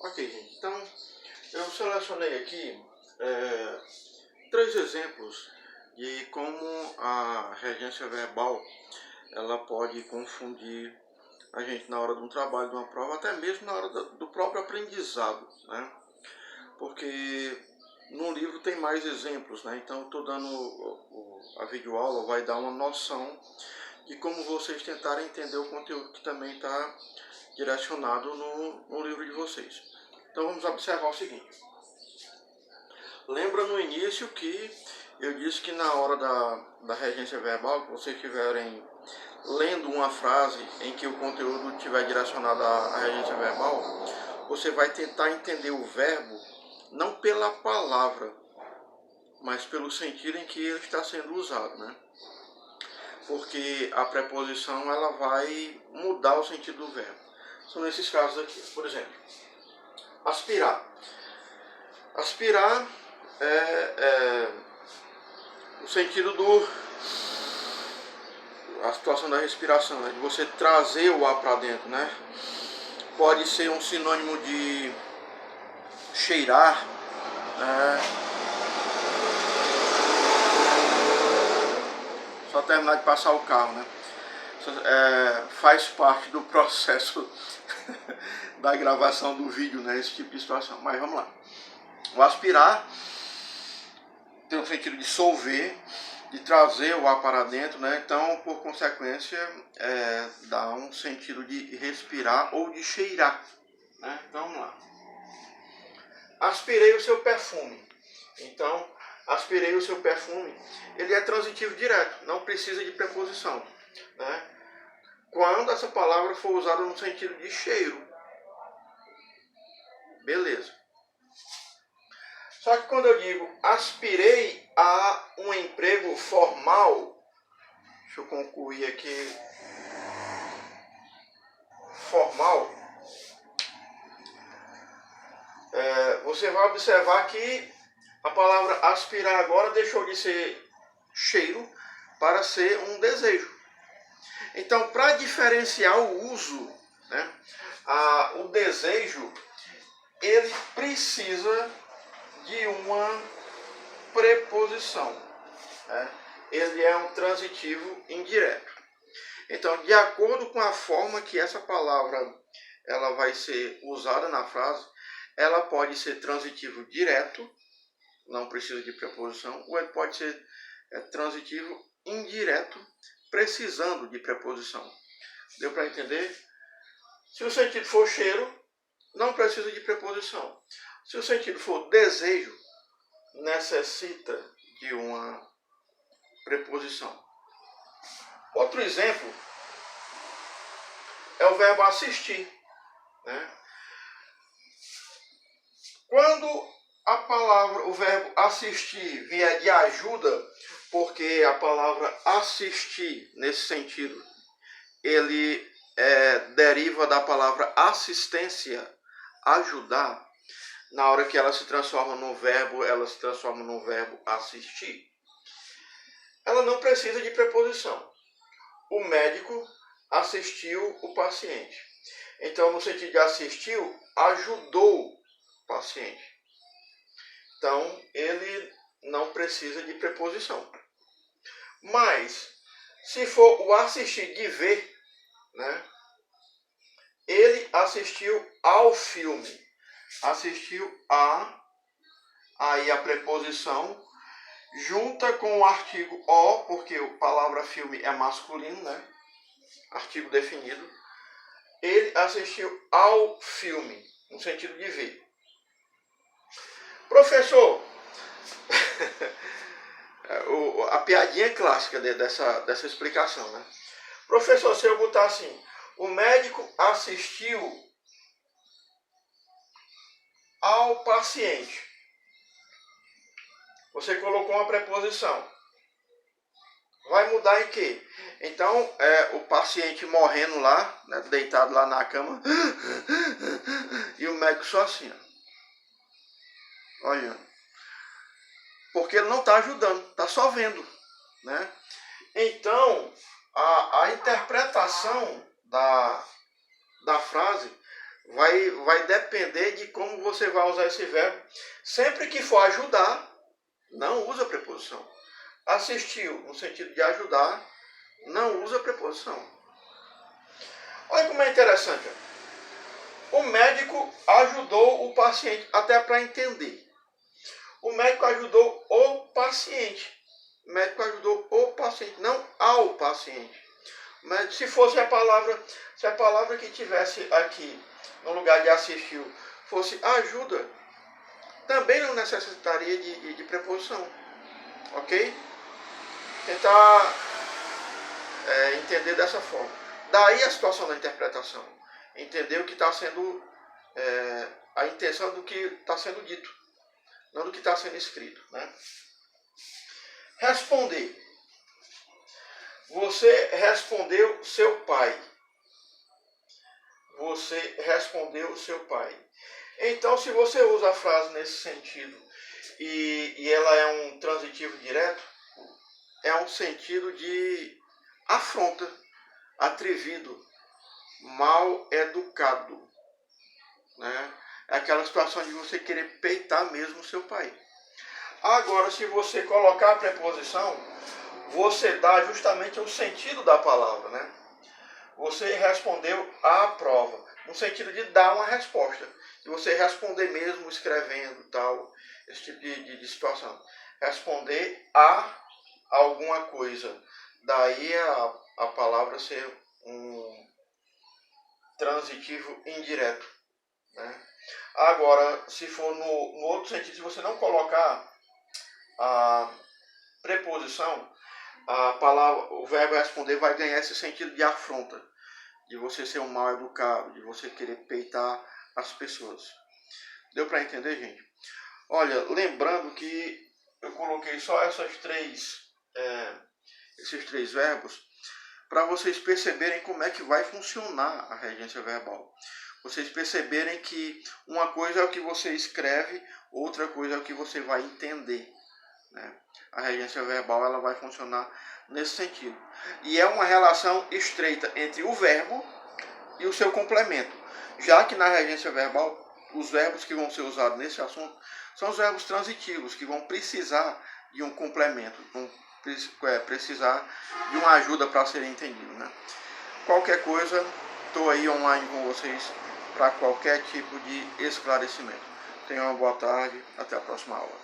Ok, gente. Então, eu selecionei aqui 3 exemplos de como a regência verbal ela pode confundir a gente na hora de um trabalho, de uma prova, até mesmo na hora do próprio aprendizado, né? Porque no livro tem mais exemplos, né? Então, eu estou dando a videoaula, vai dar uma noção de como vocês tentarem entender o conteúdo que também está direcionado no livro de vocês. Então vamos observar o seguinte. Lembra no início que eu disse que na hora da regência verbal, que vocês estiverem lendo uma frase em que o conteúdo estiver direcionado à regência verbal, você vai tentar entender o verbo não pela palavra, mas pelo sentido em que ele está sendo usado, né? Porque a preposição ela vai mudar o sentido do verbo. São nesses casos aqui. Por exemplo, aspirar. Aspirar é o sentido a situação da respiração, né? De você trazer o ar para dentro, né? Pode ser um sinônimo de cheirar, né? Só terminar de passar o carro, né? Faz parte do processo da gravação do vídeo, né? Esse tipo de situação. Mas vamos lá. O aspirar tem o sentido de solver, de trazer o ar para dentro, né? Então, por consequência, dá um sentido de respirar ou de cheirar, né? Então, vamos lá. Aspirei o seu perfume. Então, aspirei o seu perfume, ele é transitivo direto, não precisa de preposição, né? Quando essa palavra for usada no sentido de cheiro. Beleza. Só que quando eu digo aspirei a um emprego formal, deixa eu concluir aqui, formal, você vai observar que a palavra aspirar agora deixou de ser cheiro para ser um desejo. Então, para diferenciar o uso, né, o desejo, ele precisa de uma preposição, né? Ele é um transitivo indireto. Então, de acordo com a forma que essa palavra ela vai ser usada na frase, ela pode ser transitivo direto, não precisa de preposição, ou ele pode ser transitivo indireto, precisando de preposição. Deu para entender? Se o sentido for cheiro, não precisa de preposição. Se o sentido for desejo, necessita de uma preposição. Outro exemplo é o verbo assistir, né? Quando o verbo assistir vier de ajuda, porque a palavra assistir, nesse sentido, ele deriva da palavra assistência, ajudar. Na hora que ela se transforma no verbo, ela se transforma no verbo assistir. Ela não precisa de preposição. O médico assistiu o paciente. Então, no sentido de assistiu, ajudou o paciente. Então, ele não precisa de preposição. Mas, se for o assistir de ver, né? Ele assistiu ao filme. Assistiu aí a preposição junta com o artigo o, porque a palavra filme é masculino, né? Artigo definido. Ele assistiu ao filme, no sentido de ver. Professor, a piadinha clássica dessa explicação, né? Professor, se eu botar assim, o médico assistiu ao paciente. Você colocou uma preposição. Vai mudar em quê? Então, o paciente morrendo lá, né, deitado lá na cama, e o médico só assim, ó, olhando. Porque ele não está ajudando, está só vendo, né? Então, a interpretação da frase vai depender de como você vai usar esse verbo. Sempre que for ajudar, não usa preposição. Assistiu, no sentido de ajudar, não usa preposição. Olha como é interessante. O médico ajudou o paciente, até para entender. O médico ajudou o paciente. O médico ajudou o paciente, não ao paciente. Mas se fosse a palavra que tivesse aqui, no lugar de assistiu, fosse ajuda, também não necessitaria de preposição. Ok? Tentar entender dessa forma. Daí a situação da interpretação. Entender o que está sendo, a intenção do que está sendo dito, não do que está sendo escrito. Né? Responder. Você respondeu seu pai. Você respondeu seu pai. Então, se você usa a frase nesse sentido e ela é um transitivo direto, é um sentido de afronta, atrevido, mal educado. Né? É aquela situação de você querer peitar mesmo o seu pai. Agora, se você colocar a preposição, você dá justamente o sentido da palavra, né? Você respondeu à prova, no sentido de dar uma resposta. De você responder mesmo escrevendo, tal, esse tipo de situação. Responder a alguma coisa. Daí a palavra ser um transitivo indireto. Né? Agora, se for no outro sentido, se você não colocar a preposição, a palavra, o verbo responder vai ganhar esse sentido de afronta, de você ser um mal educado, de você querer peitar as pessoas. Deu para entender, gente? Olha, lembrando que eu coloquei só esses três verbos para vocês perceberem como é que vai funcionar a regência verbal. Vocês perceberem que uma coisa é o que você escreve, outra coisa é o que você vai entender. Né? A regência verbal ela vai funcionar nesse sentido. E é uma relação estreita entre o verbo e o seu complemento. Já que na regência verbal, os verbos que vão ser usados nesse assunto são os verbos transitivos, que vão precisar de um complemento, vão precisar de uma ajuda para serem entendidos. Né? Qualquer coisa, estou aí online com vocês para qualquer tipo de esclarecimento. Tenham uma boa tarde, até a próxima aula.